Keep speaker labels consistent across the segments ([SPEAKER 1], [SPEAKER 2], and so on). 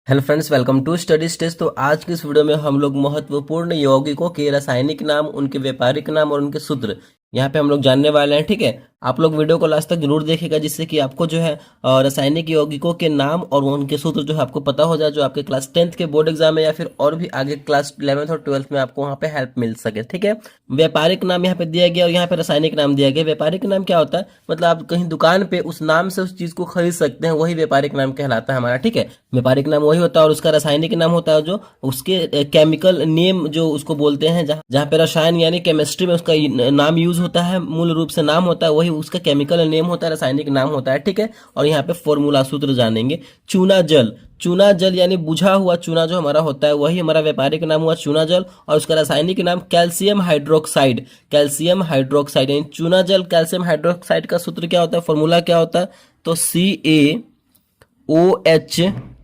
[SPEAKER 1] Hello friends, welcome to study stage. तो आज की इस वीडियो में हम लोग महत्वपूर्ण यौगिकों के रासायनिक नाम, उनके व्यापारिक नाम और उनके सूत्र यहाँ पे हम लोग जानने वाले हैं। ठीक है, आप लोग वीडियो को लास्ट तक जरूर देखिएगा, जिससे कि आपको जो है रासायनिक यौगिकों के नाम और उनके सूत्र जो है आपको पता हो जाए, जो आपके क्लास 10th के बोर्ड एग्जाम में या फिर और भी आगे क्लास 11th और 12th में आपको वहाँ पे हेल्प मिल सके। ठीक है, व्यापारिक नाम यहाँ पे दिया गया और यहाँ पे रासायनिक नाम दिया गया। व्यापारिक नाम क्या होता है, मतलब आप कहीं दुकान पे उस नाम से उस चीज को खरीद सकते हैं, वही व्यापारिक नाम कहलाता है हमारा। ठीक है, व्यापारिक नाम वही होता है और उसका रासायनिक नाम होता है जो उसके केमिकल नेम जो उसको बोलते हैं, जहाँ जहाँ पे रसायन यानी केमिस्ट्री में उसका नाम यूज होता है, मूल रूप से नाम होता है, वही उसका केमिकल नेम होता है, रासायनिक नाम होता है। ठीक है, और यहाँ पे फॉर्मूला सूत्र जानेंगे। चूना जल, चूना जल यानी बुझा हुआ चूना जो हमारा होता है, वही हमारा व्यापारिक नाम हुआ चूना जल, और उसका रासायनिक नाम कैल्शियम हाइड्रोक्साइड। कैल्शियम हाइड्रोक्साइड यानी चूना जल कैल्शियम हाइड्रोक्साइड का सूत्र क्या होता है, फॉर्मूला क्या होता है, तो CaOH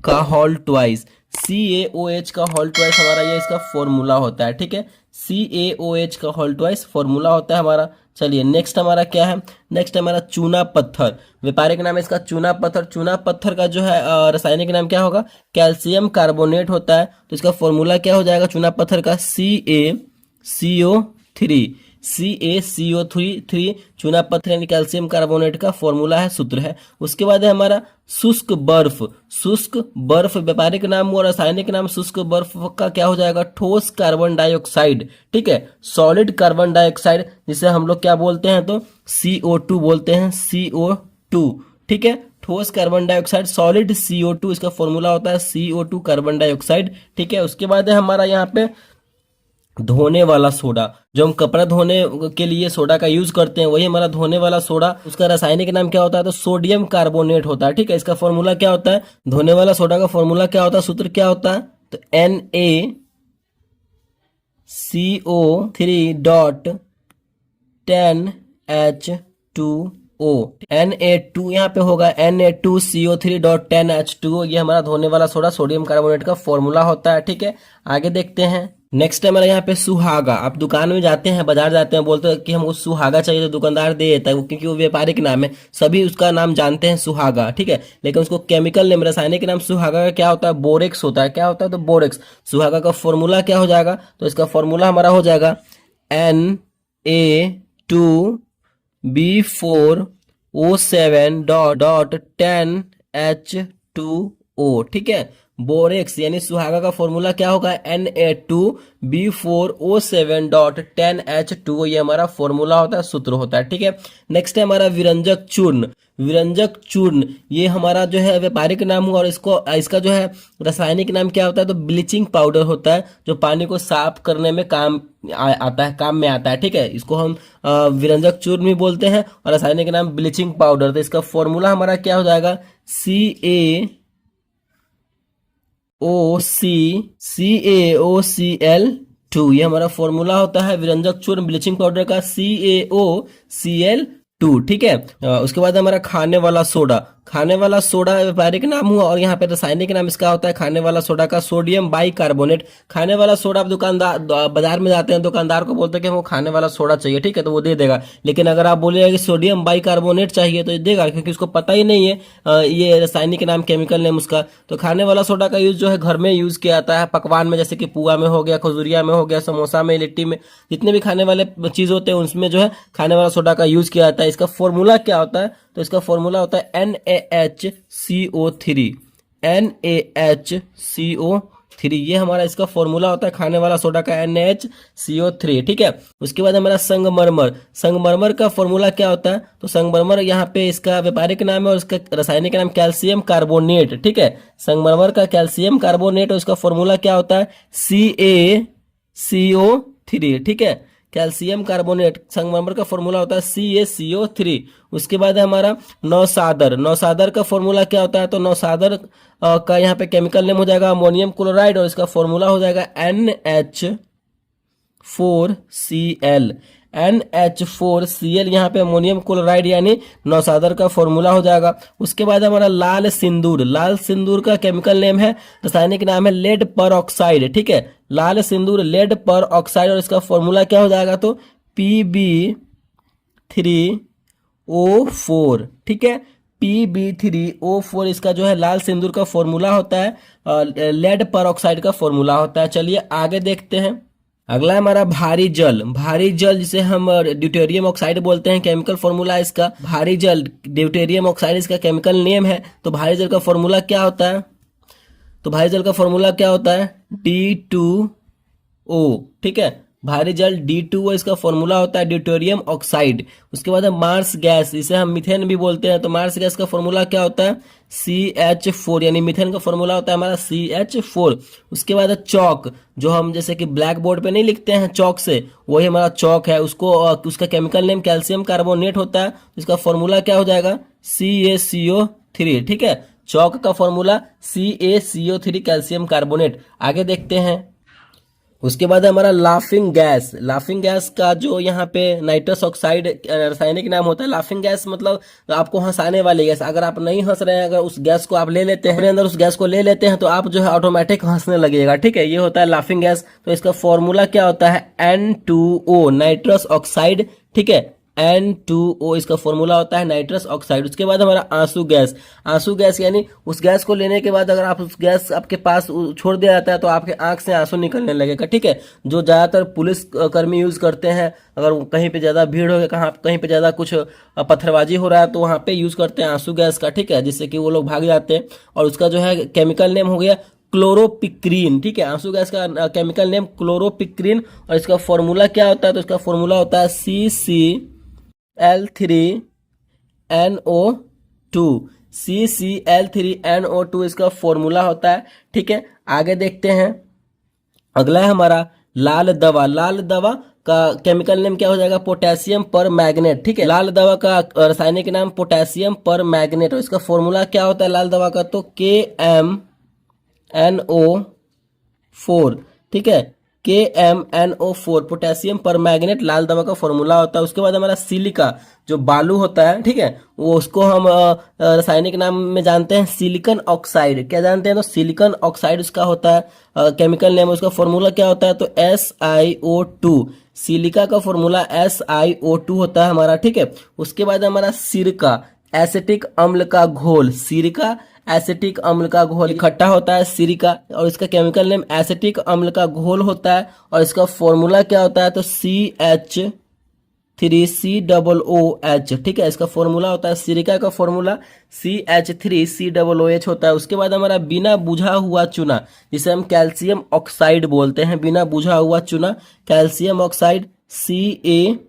[SPEAKER 1] का होल ट्वाइस। CaOH का होल ट्वाइस हमारा ये इसका फॉर्मूला होता है। ठीक है, CaOH का होल ट्वाइस फॉर्मूला होता है हमारा। चलिए नेक्स्ट हमारा क्या है, नेक्स्ट हमारा चूना पत्थर। व्यापारिक नाम है इसका चूना पत्थर। चूना पत्थर का जो है रासायनिक नाम क्या होगा, कैल्शियम कार्बोनेट होता है, तो इसका फॉर्मूला क्या हो जाएगा चूना पत्थर का, CaCO3। CaCO3 चूना पत्थर यानी कैल्शियम कार्बोनेट का फॉर्मूला है, सूत्र है। उसके बाद है हमारा शुष्क बर्फ। शुष्क बर्फ व्यापारिक नाम और रासायनिक नाम शुष्क बर्फ का क्या हो जाएगा, ठोस कार्बन डाइऑक्साइड। ठीक है, सॉलिड कार्बन डाइऑक्साइड, जिसे हम लोग क्या बोलते हैं, तो CO2 बोलते हैं, CO2। ठीक है, ठोस कार्बन डाइऑक्साइड सॉलिड CO2 इसका फॉर्मूला होता है, CO2 कार्बन डाइऑक्साइड। ठीक है, उसके बाद है हमारा यहाँ पे धोने वाला सोडा। जो हम कपड़ा धोने के लिए सोडा का यूज करते हैं, वही हमारा धोने वाला सोडा। उसका रासायनिक नाम क्या होता है, तो सोडियम कार्बोनेट होता है। ठीक है, इसका फॉर्मूला क्या होता है, धोने वाला सोडा का फॉर्मूला क्या होता है, सूत्र क्या होता है, तो NaCO3.10H2O। Na2 यहाँ पे होगा Na2CO3.10H2O, ये हमारा धोने वाला सोडा सोडियम कार्बोनेट का फॉर्मूला होता है। ठीक है, आगे देखते हैं। नेक्स्ट है हमारा यहाँ पे सुहागा। आप दुकान में जाते हैं, बाजार जाते हैं, बोलते हैं कि हमको सुहागा चाहिए, तो दुकानदार दे देता है, क्योंकि वो व्यापारिक नाम है, सभी उसका नाम जानते हैं सुहागा। ठीक है, लेकिन उसको केमिकल नेम रासायनिक नाम सुहागा का क्या होता है, बोरेक्स होता है। क्या होता है, तो बोरेक्स। सुहागा का फॉर्मूला क्या हो जाएगा, तो इसका फॉर्मूला हमारा हो जाएगा Na2B4O7.10H2O। ठीक है, बोरेक्स यानी सुहागा का फॉर्मूला क्या होगा, Na2B4O7.10H2O, ये हमारा फॉर्मूला होता है, सूत्र होता है। ठीक है, नेक्स्ट है हमारा विरंजक चूर्ण। विरंजक चूर्ण ये हमारा जो है व्यापारिक नाम हुआ, और इसका जो है रासायनिक नाम क्या होता है, तो ब्लीचिंग पाउडर होता है, जो पानी को साफ करने में काम में आता है। ठीक है, इसको हम विरंजक चूर्ण भी बोलते हैं, और रासायनिक नाम ब्लीचिंग पाउडर। तो इसका फॉर्मूला हमारा क्या हो जाएगा, CaOCl2, ये हमारा फॉर्मूला होता है विरंजक चूर्ण ब्लीचिंग पाउडर का, CaOCl2। ठीक है, उसके बाद हमारा खाने वाला सोडा। खाने वाला सोडा व्यापारिक नाम हुआ, और यहाँ पे रासायनिक नाम इसका होता है खाने वाला सोडा का सोडियम बाइकार्बोनेट। खाने वाला सोडा, आप दुकानदार बाजार में जाते हैं, दुकानदार को बोलते हैं कि हमको खाने वाला सोडा चाहिए। ठीक है, तो वो दे देगा, लेकिन अगर आप बोलेगा कि सोडियम बाइकार्बोनेट चाहिए, तो देगा, क्योंकि उसको पता ही नहीं है ये रासायनिक नाम केमिकल नेम उसका। तो खाने वाला सोडा का यूज जो है घर में यूज किया जाता है, पकवान में, जैसे कि पुआ में हो गया, खजुरिया में हो गया, समोसा में, लिट्टी में, जितने भी खाने वाले चीज होते हैं उसमें जो है खाने वाला सोडा का यूज किया जाता है। इसका फॉर्मूला क्या होता है, तो इसका फॉर्मूला होता है NaHCO3। NaHCO3 ये हमारा इसका फॉर्मूला होता है खाने वाला सोडा का, NaHCO3। ठीक है, उसके बाद हमारा संगमरमर। संगमरमर का फॉर्मूला क्या होता है, तो संगमरमर यहाँ पे इसका व्यापारिक नाम है, और इसका रासायनिक नाम कैल्शियम कार्बोनेट। ठीक है, संगमरमर का कैल्शियम कार्बोनेट, और इसका फॉर्मूला क्या होता है, CaCO3। ठीक है, कैल्शियम कार्बोनेट संगमरमर का फॉर्मूला होता है CaCO3। उसके बाद है हमारा नौसादर। नौसादर का फॉर्मूला क्या होता है, तो नौसादर का यहाँ पे केमिकल नेम हो जाएगा अमोनियम क्लोराइड, और इसका फॉर्मूला हो जाएगा NH4Cl। NH4Cl यहाँ पे अमोनियम क्लोराइड यानी नौसादर का फॉर्मूला हो जाएगा। उसके बाद हमारा लाल सिंदूर। लाल सिंदूर का केमिकल नेम है, रासायनिक नाम है लेड पर ऑक्साइड। ठीक है, लाल सिंदूर लेड पर ऑक्साइड, और इसका फॉर्मूला क्या हो जाएगा, तो PB3O4। ठीक है, PB3O4 इसका जो है लाल सिंदूर का फॉर्मूला होता है, लेड पर ऑक्साइड का फॉर्मूला होता है। चलिए आगे देखते हैं। अगला है हमारा भारी जल। भारी जल जिसे हम ड्यूटेरियम ऑक्साइड बोलते हैं, केमिकल फॉर्मूला इसका भारी जल, ड्यूटेरियम ऑक्साइड इसका केमिकल नेम है। तो भारी जल का फॉर्मूला क्या होता है? तो भारी जल का फॉर्मूला क्या होता है? D2O। ठीक है, भारी जल D2O इसका फॉर्मूला होता है, ड्यूटेरियम ऑक्साइड। उसके बाद है मार्स गैस, इसे हम मीथेन भी बोलते हैं। तो मार्स गैस का फॉर्मूला क्या होता है? CH4, यानी मीथेन का फॉर्मूला होता है हमारा CH4। उसके बाद है चौक, जो हम जैसे कि ब्लैक बोर्ड पे नहीं लिखते हैं चौक से, वही हमारा चौक है। उसको उसका केमिकल नेम कैल्शियम कार्बोनेट होता है। इसका फॉर्मूला क्या हो जाएगा? CaCO3। ठीक है, चौक का फॉर्मूला CaCO3 कैल्शियम कार्बोनेट। आगे देखते हैं। उसके बाद हमारा लाफिंग गैस। लाफिंग गैस का जो यहाँ पे नाइट्रस ऑक्साइड रासायनिक नाम होता है। लाफिंग गैस मतलब आपको हंसाने वाली गैस। अगर आप नहीं हंस रहे हैं, अगर उस गैस को आप ले लेते हैं, अपने अंदर उस गैस को ले लेते हैं, तो आप जो है ऑटोमेटिक हंसने लगेगा। ठीक है, ये होता है लाफिंग गैस। तो इसका फॉर्मूला क्या होता है? N2O, nitrous oxide. ठीक है, N2O इसका फॉर्मूला होता है, नाइट्रस ऑक्साइड। उसके बाद हमारा आंसू गैस। आंसू गैस यानी उस गैस को लेने के बाद अगर आप उस गैस आपके पास छोड़ दिया जाता है तो आपके आंख से आंसू निकलने लगेगा। ठीक है, जो ज्यादातर पुलिस कर्मी यूज करते हैं, अगर कहीं पे ज्यादा भीड़ हो, कहीं पे ज्यादा कुछ पत्थरबाजी हो रहा है, तो वहां पे यूज करते हैं आंसू गैस का। ठीक है, जिससे कि वो लोग भाग जाते हैं। और उसका जो है केमिकल नेम हो गया क्लोरोपिक्रीन। ठीक है, आंसू गैस का केमिकल नेम क्लोरोपिक्रीन। और इसका फॉर्मूला क्या होता है? तो इसका फॉर्मूला होता है CCl3NO2। CCl3NO2 इसका फॉर्मूला होता है। ठीक है, आगे देखते हैं। अगला है हमारा लाल दवा। लाल दवा का केमिकल नेम क्या हो जाएगा? पोटेशियम पर मैग्नेट। ठीक है, लाल दवा का रासायनिक नाम पोटेशियम पर मैग्नेट। और इसका फॉर्मूला क्या होता है लाल दवा का? तो KMNO4। ठीक है, KMNO4 पोटेशियम पर मैग्नेट लाल दवा का फॉर्मूला होता है। उसके बाद हमारा सिलिका, जो बालू होता है, ठीक है, वो उसको हम रासायनिक नाम में जानते हैं सिलिकॉन ऑक्साइड। क्या जानते हैं? तो सिलिकॉन ऑक्साइड उसका होता है केमिकल नेम। उसका फॉर्मूला क्या होता है? तो SiO2। सिलिका का फॉर्मूला SiO2 होता है हमारा। ठीक है, उसके बाद हमारा सिरका, एसिटिक अम्ल का घोल। सिरका एसिटिक अम्ल का घोल इकट्ठा होता है सिरिका, और इसका केमिकल नेम एसिटिक अम्ल का घोल होता है। और इसका फॉर्मूला क्या होता है? तो CH3COOH। ठीक है, इसका फॉर्मूला होता है, सिरिका का फॉर्मूला CH3COOH होता है। उसके बाद हमारा बिना बुझा हुआ चूना, जिसे हम कैल्शियम ऑक्साइड बोलते हैं, बिना बुझा हुआ चूना calcium oxide CaO।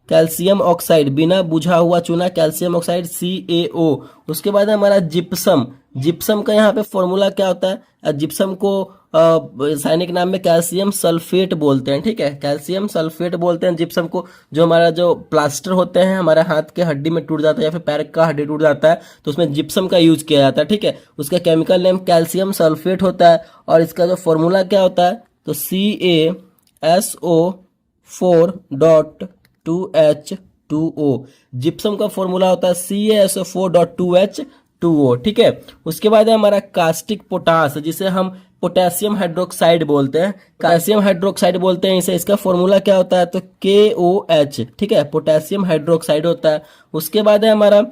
[SPEAKER 1] Calcium oxide, बिना बुझा हुआ चूना कैल्शियम ऑक्साइड CaO। उसके बाद हमारा जिप्सम। जिप्सम का यहाँ पे फॉर्मूला क्या होता है? जिप्सम को रासायनिक नाम में कैल्शियम सल्फेट बोलते हैं। ठीक है, कैल्शियम सल्फेट बोलते हैं जिप्सम को। जो हमारा जो प्लास्टर होते हैं, हमारे हाथ के हड्डी में टूट जाता है या फिर पैर का हड्डी टूट जाता है, तो उसमें जिप्सम का यूज किया जाता है। ठीक है, उसका केमिकल नेम कैल्शियम सल्फेट होता है। और इसका जो फॉर्मूला क्या होता है? तो CaSO4.2H2O। जिप्सम का फॉर्मूला होता है CaSO4.2H2O। ठीक है, उसके बाद है हमारा कास्टिक पोटास, जिसे हम पोटेशियम हाइड्रोक्साइड बोलते हैं, कैल्शियम हाइड्रोक्साइड बोलते हैं इसे। इसका फॉर्मूला क्या होता है? तो KOH। ठीक है, पोटेशियम हाइड्रोक्साइड होता है। उसके बाद है हमारा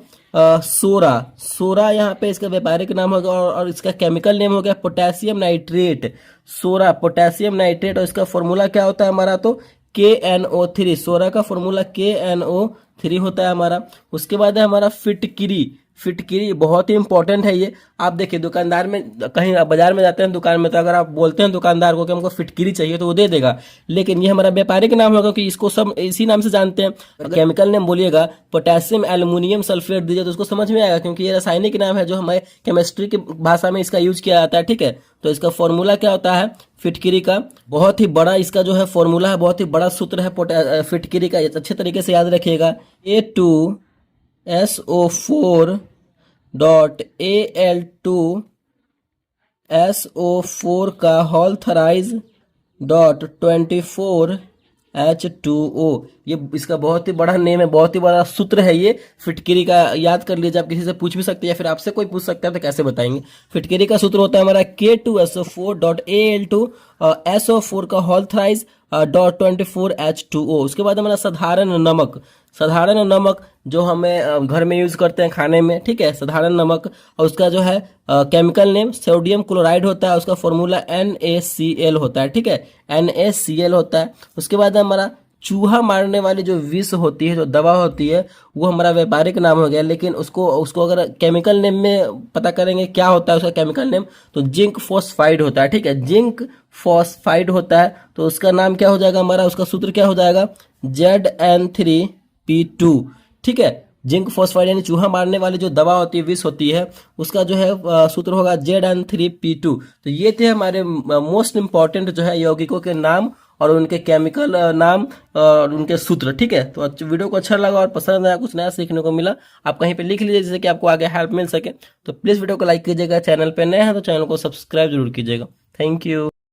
[SPEAKER 1] सोरा। सोरा यहाँ पे इसका व्यापारिक नाम होगा, और इसका केमिकल नेम हो गया पोटेशियम नाइट्रेट। सोरा, पोटेशियम नाइट्रेट। और इसका फॉर्मूला क्या होता है हमारा? तो KNO3। सोरा का फॉर्मूला KNO3 होता है हमारा। उसके बाद है हमारा फिटकिरी। फिटकिरी बहुत ही इंपॉर्टेंट है ये। आप देखिए, दुकानदार में कहीं बाजार में जाते हैं दुकान में, तो अगर आप बोलते हैं दुकानदार को कि हमको फिटकिरी चाहिए, तो वो दे देगा। लेकिन ये हमारा व्यापारिक नाम होगा, क्योंकि इसको सब इसी नाम से जानते हैं। केमिकल नेम बोलिएगा पोटेशियम एल्युमिनियम सल्फेट दीजिए तो उसको समझ में आएगा, क्योंकि ये रासायनिक नाम है जो हमारे केमिस्ट्री की भाषा में इसका यूज किया जाता है। ठीक है, तो इसका फॉर्मूला क्या होता है फिटकिरी का? बहुत ही बड़ा इसका जो है फॉर्मूला है, बहुत ही बड़ा सूत्र है फिटकिरी का, अच्छे तरीके से याद रखिएगा। A2SO4.Al2SO4 का होल थराइज .24H2O। ये इसका बहुत ही बड़ा नेम है, बहुत ही बड़ा सूत्र है ये फिटकिरी का। याद कर लीजिए, आप किसी से पूछ भी सकते हैं या फिर आपसे कोई पूछ सकता है तो कैसे बताएंगे। फिटकिरी का सूत्र होता है हमारा K2SO4.Al2SO4 का होल थराइज .24H2O। उसके बाद हमारा साधारण नमक। साधारण नमक जो हमें घर में यूज करते हैं खाने में, ठीक है, साधारण नमक, और उसका जो है केमिकल नेम सोडियम क्लोराइड होता है, उसका फॉर्मूला NaCl होता है, ठीक है, NaCl होता है। उसके बाद हमारा चूहा मारने वाली जो विष होती है, जो दवा होती है, वो हमारा व्यापारिक नाम हो गया, लेकिन उसको उसको अगर केमिकल नेम में पता करेंगे क्या होता है उसका केमिकल नेम, तो जिंक फॉस्फाइड होता है, ठीक है, जिंक फॉस्फाइड होता है। तो उसका नाम क्या हो जाएगा हमारा, उसका सूत्र क्या हो जाएगा, Zn3P2, ठीक है। जिंक फॉस्फाइड यानी चूहा मारने वाली जो दवा होती है, विष होती है, उसका जो है सूत्र होगा Zn3P2। तो ये थे हमारे मोस्ट इंपॉर्टेंट जो है यौगिकों के नाम और उनके केमिकल नाम और उनके सूत्र, ठीक है। तो वीडियो को अच्छा लगा और पसंद आया, कुछ नया सीखने को मिला, आप कहीं पे लिख लीजिए जिससे कि आपको आगे हेल्प मिल सके। तो प्लीज़ वीडियो को लाइक कीजिएगा, चैनल पे नए हैं तो चैनल को सब्सक्राइब जरूर कीजिएगा। Thank you.